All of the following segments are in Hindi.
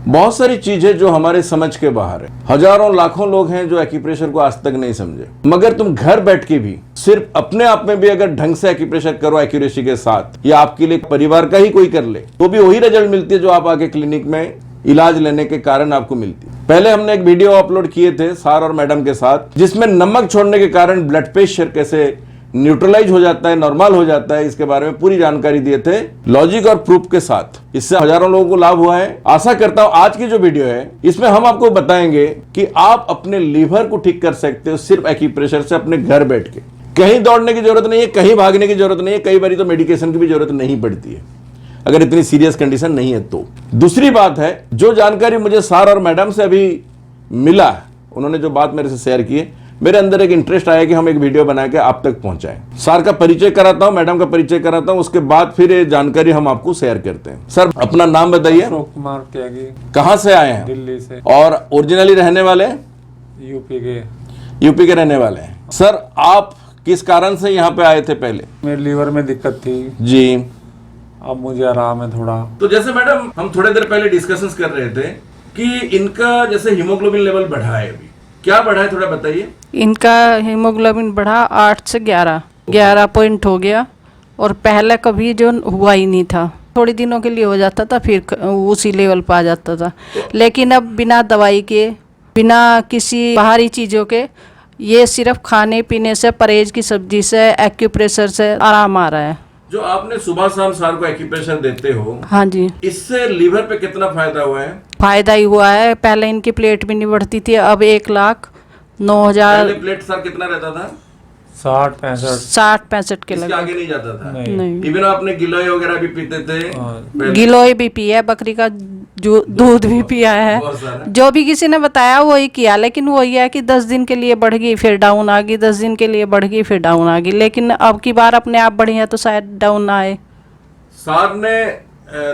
बहुत सारी चीजें जो हमारे समझ के बाहर है। हजारों लाखों लोग हैं जो एक्यूप्रेशर को आज तक नहीं समझे, मगर तुम घर बैठ के भी सिर्फ अपने आप में भी अगर ढंग से एक्यूप्रेशर करो एक्यूरेसी के साथ, या आपके लिए परिवार का ही कोई कर ले, तो भी वही रिजल्ट मिलती है जो आप आगे क्लिनिक में इलाज लेने के कारण आपको मिलती है। पहले हमने एक वीडियो अपलोड किए थे सर और मैडम के साथ, जिसमें नमक छोड़ने के कारण ब्लड प्रेशर कैसे न्यूट्रलाइज हो जाता है, नॉर्मल हो जाता है, इसके बारे में पूरी जानकारी दिए थे लॉजिक और प्रूफ के साथ। इससे हजारों लोगों को लाभ हुआ है। आशा करता हूं आज की जो वीडियो है इसमें हम आपको बताएंगे कि आप अपने लीवर को ठीक कर सकते हो सिर्फ एक्यूप्रेशर से, अपने घर बैठ के। कहीं दौड़ने की जरूरत नहीं है, कहीं भागने की जरूरत नहीं है, कई बार तो मेडिकेशन की भी जरूरत नहीं पड़ती है अगर इतनी सीरियस कंडीशन नहीं है तो। दूसरी बात है, जो जानकारी मुझे सर और मैडम से अभी मिला, उन्होंने जो बात मेरे से शेयर की है, मेरे अंदर एक इंटरेस्ट आया कि हम एक वीडियो बना के आप तक पहुंचाएं। सर का परिचय कराता हूं, मैडम का परिचय कराता हूं, उसके बाद फिर ये जानकारी हम आपको शेयर करते हैं। सर अपना नाम बताइए। अशोक कुमार त्यागी। कहां से आए हैं? दिल्ली से। और ओरिजिनली रहने वाले? यूपी के रहने वाले हैं। सर आप किस कारण से यहाँ पे आए थे? पहले मेरे लीवर में दिक्कत थी जी, अब मुझे आराम है थोड़ा। तो जैसे मैडम हम थोड़ी देर पहले डिस्कशंस कर रहे थे कि इनका जैसे हीमोग्लोबिन लेवल बढ़ा है, अभी क्या बढ़ा है थोड़ा बताइए। इनका हीमोग्लोबिन बढ़ा 8 से 11 पॉइंट हो गया, और पहले कभी जो हुआ ही नहीं था। थोड़े दिनों के लिए हो जाता था, फिर उसी लेवल पर आ जाता था। लेकिन अब बिना दवाई के, बिना किसी बाहरी चीज़ों के, ये सिर्फ खाने पीने से, परहेज की सब्जी से, एक्यूप्रेशर से आराम आ रहा है। जो आपने सुबह शाम सर को एक्यूप्रेशर देते हो, हाँ जी, इससे लीवर पे कितना फायदा हुआ है? फायदा ही हुआ है। पहले इनकी प्लेट भी नहीं बढ़ती थी, अब 1,09,000। पहले प्लेट सर कितना रहता था? 60-65 के इसके लगभग। आगे नहीं जाता था। नहीं, इवन आपने गिलोय वगैरह भी पीते थे पहले? गिलोय भी पिया है, बकरी का दूध भी पिया है, बहुत सारा। जो भी किसी ने बताया वही किया। लेकिन वही है कि 10 दिन के लिए बढ़ गई, फिर डाउन आ गई, 10 दिन के लिए बढ़ गई, फिर डाउन आ गई। लेकिन अब की बार अपने आप बढ़ी है तो शायद डाउन ना आए। सर ने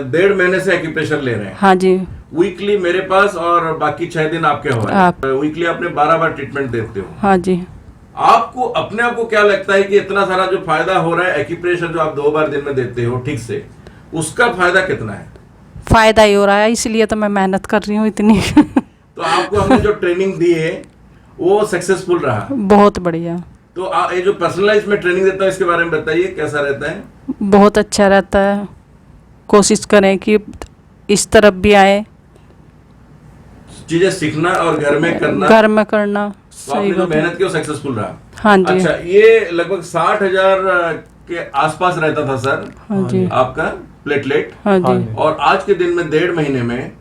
1.5 महीने से एक्यूप्रेशर ले रहे हैं। हाँ जी, वीकली मेरे पास, और बाकी 6 दिन आपके हवाले। वीकली आपने 12 बार ट्रीटमेंट देते हो। हाँ जी। आपको अपने आप को क्या लगता है कि इतना सारा जो फायदा हो रहा है एक्यूप्रेशर जो आप 2 बार दिन में देते हो ठीक से, उसका फायदा कितना है? फायदा ही हो रहा है, इसलिए तो मैं मेहनत कर रही हूँ इतनी। तो आपको हमने जो ट्रेनिंग दी है वो सक्सेसफुल रहा? बहुत बढ़िया। तो ये जो पर्सनलाइज में ट्रेनिंग देता हूँ इसके बारे में बताइए, कैसा रहता है? बहुत अच्छा रहता है। कोशिश करें कि इस तरफ भी आए, चीजें सीखना और घर में करना। तो आपने जो मेहनत की वो सक्सेसफुल रहा। हाँ जी। अच्छा, ये लगभग 60,000 के आसपास रहता था सर? हाँ जी। आपका प्लेटलेट? हाँ जी। और आज के दिन में 1.5 महीने में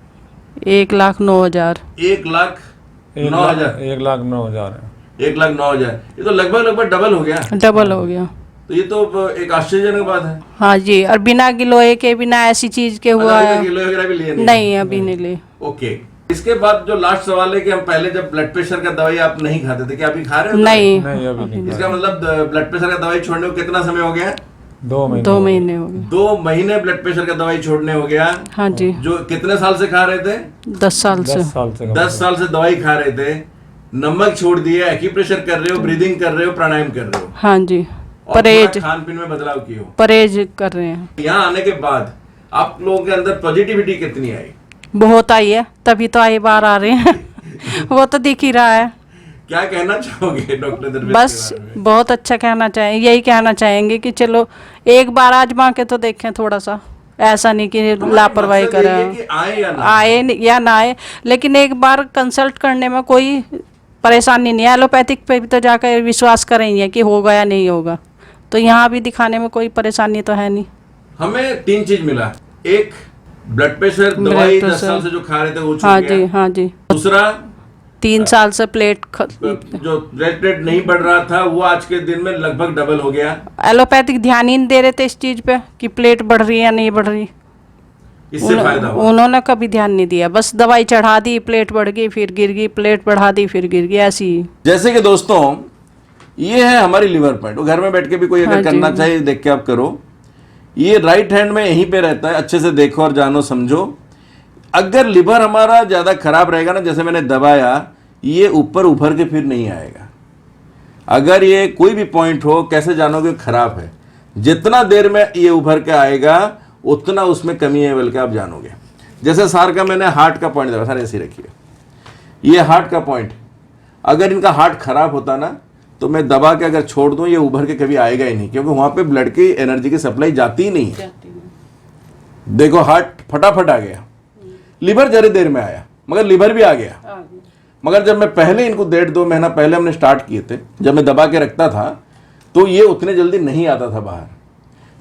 1,09,000। 1,09,000। 1,09,000 है। 1,09,000, ये तो लगभग डबल हो गया। डबल हो गया। तो ये तो एक आश्चर्यजनक बात है। हाँ जी, और बिना गिलोय के, बिना ऐसी चीज के हुआ है। गिलोय वगैरह भी लिए नहीं, अभी नहीं ले। ओके। इसके बाद जो लास्ट सवाल है कि हम पहले जब ब्लड प्रेशर का दवाई आप नहीं खाते थे, क्या अभी खा रहे हो? नहीं, नहीं अभी नहीं। इसका मतलब ब्लड प्रेशर का दवाई छोड़ने को कितना समय हो गया? 2 महीने। 2 महीने हो गए। 2 महीने ब्लड प्रेशर का दवाई छोड़ने हो गया। हाँ जी। जो कितने साल से खा रहे थे? 10 साल से। 10 साल से दवाई खा रहे थे, नमक छोड़ दिए, एक्यूप्रेशर कर रहे हो, ब्रीदिंग कर रहे हो, प्राणायाम कर रहे हो। हाँ जी, और परहेज, खान पीन में बदलाव किए हो। परहेज कर रहे हैं। यहाँ आने के बाद आप लोगों के अंदर पॉजिटिविटी कितनी आई? बहुत आई है, तभी तो आई बार आ रहे हैं। वो तो दिख ही रहा है। क्या कहना चाहोगे डॉक्टर दरवेश बस के बारे में? बहुत अच्छा कहना चाहेंगे, यही कहना चाहेंगे कि चलो एक बार आजमा के तो देखें थोड़ा सा। ऐसा नहीं कि लापरवाही मकसद यही है करें, कि आए या ना आए या ना आए, लेकिन एक बार कंसल्ट करने में कोई परेशानी नहीं है। एलोपैथिक पे भी तो जाकर विश्वास करेंगे कि होगा या नहीं होगा, तो यहाँ भी दिखाने में कोई परेशानी तो है नहीं। हमें 3 चीज मिला। एक, ब्लड प्रेशर दवाई 10 साल से जो खा रहे थे वो छूट हाँ गया। जी, हाँ जी। दूसरा, 3 साल से जो ब्लड रेट नहीं बढ़ रहा था वो आज के दिन में लगभग डबल हो गया। एलोपैथिक ध्यान ही नहीं दे रहे थे इस चीज पे कि प्लेट बढ़ रही है या नहीं बढ़ रही। इससे फायदा हुआ। उन्होंने कभी ध्यान नहीं दिया, बस दवाई चढ़ा दी, प्लेट बढ़ गई, फिर गिर गई, प्लेट बढ़ा दी, फिर गिर गई, ऐसी ही। जैसे कि दोस्तों ये है हमारी लिवर पॉइंट, वो घर में बैठ के भी कोई अगर हाँ जी। करना चाहिए देख के आप करो। ये राइट हैंड में यहीं पे रहता है, अच्छे से देखो और जानो समझो। अगर लिवर हमारा ज़्यादा खराब रहेगा ना, जैसे मैंने दबाया, ये ऊपर उभर के फिर नहीं आएगा। अगर ये कोई भी पॉइंट हो, कैसे जानोगे खराब है? जितना देर में ये उभर के आएगा उतना उसमें कमी है, बल्कि आप जानोगे। जैसे सार का मैंने हार्ट का पॉइंट दबा, सर ऐसे ही रखिए, ये हार्ट का पॉइंट, अगर इनका हार्ट खराब होता ना तो मैं दबा के अगर छोड़ दूं ये उभर के कभी आएगा ही नहीं, क्योंकि वहां पे ब्लड की एनर्जी की सप्लाई जाती ही नहीं है। देखो हार्ट फटाफट आ गया, लीवर जरी देर में आया, मगर लीवर भी आ गया। मगर जब मैं पहले इनको 1.5-2 महीना पहले हमने स्टार्ट किए थे, जब मैं दबा के रखता था तो ये उतने जल्दी नहीं आता था बाहर।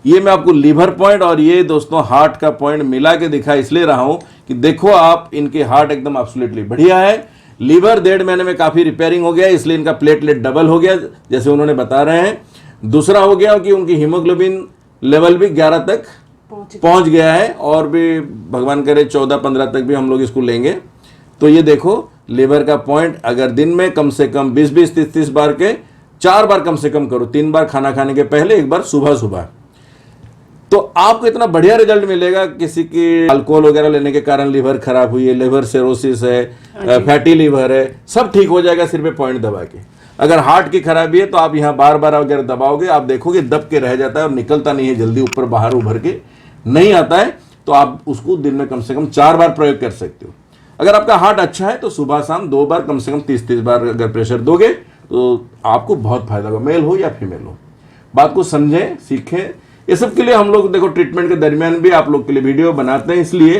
ये मैं आपको लीवर पॉइंट और ये दोस्तों हार्ट का पॉइंट मिला के दिखा इसलिए रहा हूं कि देखो आप, इनके हार्ट एकदम एब्सोल्युटली बढ़िया है। लीवर 1.5 महीने में काफी रिपेयरिंग हो गया, इसलिए इनका प्लेटलेट डबल हो गया जैसे उन्होंने बता रहे हैं। दूसरा हो गया कि उनकी हीमोग्लोबिन लेवल भी 11 तक पहुंच गया है, और भी भगवान करे 14-15 तक भी हम लोग इसको लेंगे। तो ये देखो लीवर का पॉइंट, अगर दिन में कम से कम 20-20, 30-30 बार के 4 बार कम से कम करो, 3 बार खाना खाने के पहले, 1 बार सुबह सुबह, तो आपको इतना बढ़िया रिजल्ट मिलेगा। किसी की अल्कोहल वगैरह लेने के कारण लीवर खराब हुई है, लिवर सिरोसिस है, फैटी लीवर है, सब ठीक हो जाएगा सिर्फ पॉइंट दबा के। अगर हार्ट की खराबी है तो आप यहाँ बार बार अगर दबाओगे आप देखोगे दब के रह जाता है और निकलता नहीं है जल्दी, ऊपर बाहर उभर के नहीं आता है। तो आप उसको दिन में कम से कम 4 बार प्रयोग कर सकते हो। अगर आपका हार्ट अच्छा है तो सुबह शाम 2 बार कम से कम 30-30 बार अगर प्रेशर दोगे तो आपको बहुत फायदा होगा, मेल हो या फीमेल हो। बात को समझें, सीखें। ये सब के लिए हम लोग देखो ट्रीटमेंट के दरमियान भी आप लोग के लिए वीडियो बनाते हैं, इसलिए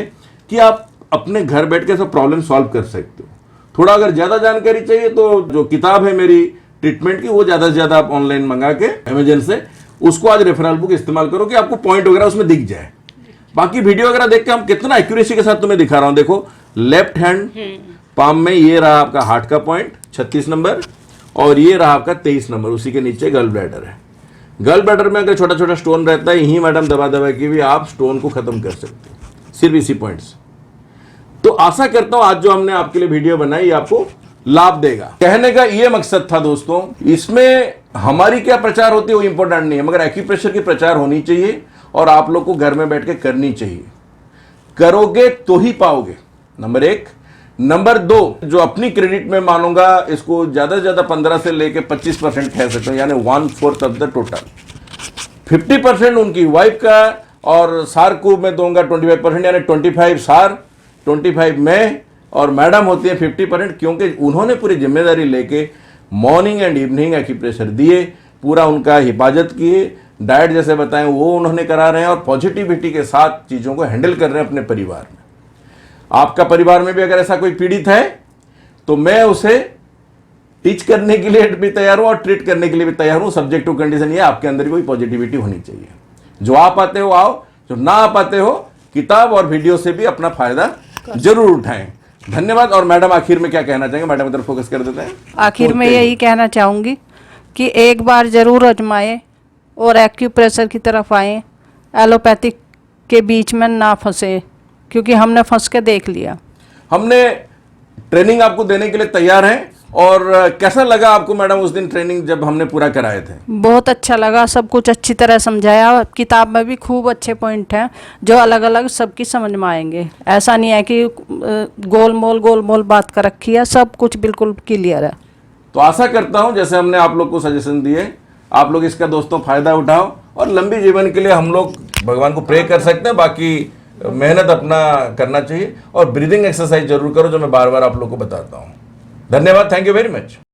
कि आप अपने घर बैठ के सब प्रॉब्लम सॉल्व कर सकते हो। थोड़ा अगर ज्यादा जानकारी चाहिए तो जो किताब है मेरी ट्रीटमेंट की, वो ज्यादा से ज्यादा आप ऑनलाइन मंगा के अमेजन से उसको आज रेफरल बुक इस्तेमाल करो कि आपको पॉइंट वगैरह उसमें दिख जाए। बाकी वीडियो वगैरह देख के हम कितना एक्यूरेसी के साथ तुम्हें दिखा रहा हूं। देखो लेफ्ट हैंड पाम में ये रहा आपका हार्ट का पॉइंट 36 नंबर, और ये रहा आपका 23 नंबर, उसी के नीचे गल ब्लैडर है। गल ब्लैडर में अगर छोटा छोटा स्टोन रहता है, यही मैडम दबा दबा के भी आप स्टोन को खत्म कर सकते हो सिर्फ इसी पॉइंट से। तो आशा करता हूं आज जो हमने आपके लिए वीडियो बनाई आपको लाभ देगा। कहने का ये मकसद था दोस्तों, इसमें हमारी क्या प्रचार होती है वो इंपॉर्टेंट नहीं है, मगर एक्यूप्रेशर की प्रचार होनी चाहिए और आप लोग को घर में बैठ के करनी चाहिए। करोगे तो ही पाओगे, नंबर 1। नंबर 2, जो अपनी क्रेडिट में मानूंगा इसको ज्यादा से ज्यादा 15 से लेके 25% कह सकते हैं, यानी 1/4 ऑफ द टोटल। 50% उनकी वाइफ का, और सार को मैं दूंगा 25%, यानी 25 सार, 25 मैं, और मैडम होती है 50%, क्योंकि उन्होंने पूरी जिम्मेदारी लेके मॉर्निंग एंड इवनिंग एक्यूप्रेशर दिए, पूरा उनका हिफाजत किए, डाइट जैसे बताएं वो उन्होंने करा रहे हैं, और पॉजिटिविटी के साथ चीज़ों को हैंडल कर रहे हैं अपने परिवार में। आपका परिवार में भी अगर ऐसा कोई पीड़ित है तो मैं उसे टीच करने के लिए भी तैयार हूं और ट्रीट करने के लिए भी तैयार हूं। सब्जेक्ट टू कंडीशन ये आपके अंदर कोई पॉजिटिविटी होनी चाहिए। जो आ पाते हो आओ, जो ना आ पाते हो किताब और वीडियो से भी अपना फायदा जरूर उठाएं। धन्यवाद। और मैडम आखिर में क्या कहना चाहेंगे? मैडम इधर फोकस कर देते हैं। आखिर में यही कहना चाहूँगी कि एक बार ज़रूर आजमाएं और एक्यूप्रेशर की तरफ आएं, एलोपैथिक के बीच में ना फंसे, क्योंकि हमने फंस के देख लिया। हमने ट्रेनिंग आपको देने के लिए तैयार हैं। और कैसा लगा आपको मैडम उस दिन ट्रेनिंग जब हमने पूरा कराए थे? बहुत अच्छा लगा, सब कुछ अच्छी तरह समझाया। किताब में भी खूब अच्छे पॉइंट हैं जो अलग अलग सबकी समझ में आएंगे। ऐसा नहीं है कि गोलमोल बात कर रखी है, सब कुछ बिल्कुल क्लियर है। तो आशा करता हूं जैसे हमने आप लोग को सजेशन दिए आप लोग इसका दोस्तों फायदा उठाओ और लंबी जीवन के लिए हम लोग भगवान को प्रे कर सकते हैं। बाकी मेहनत अपना करना चाहिए और ब्रीदिंग एक्सरसाइज जरूर करो, जो मैं बार बार आप लोग को बताता हूँ। धन्यवाद। Thank you very much.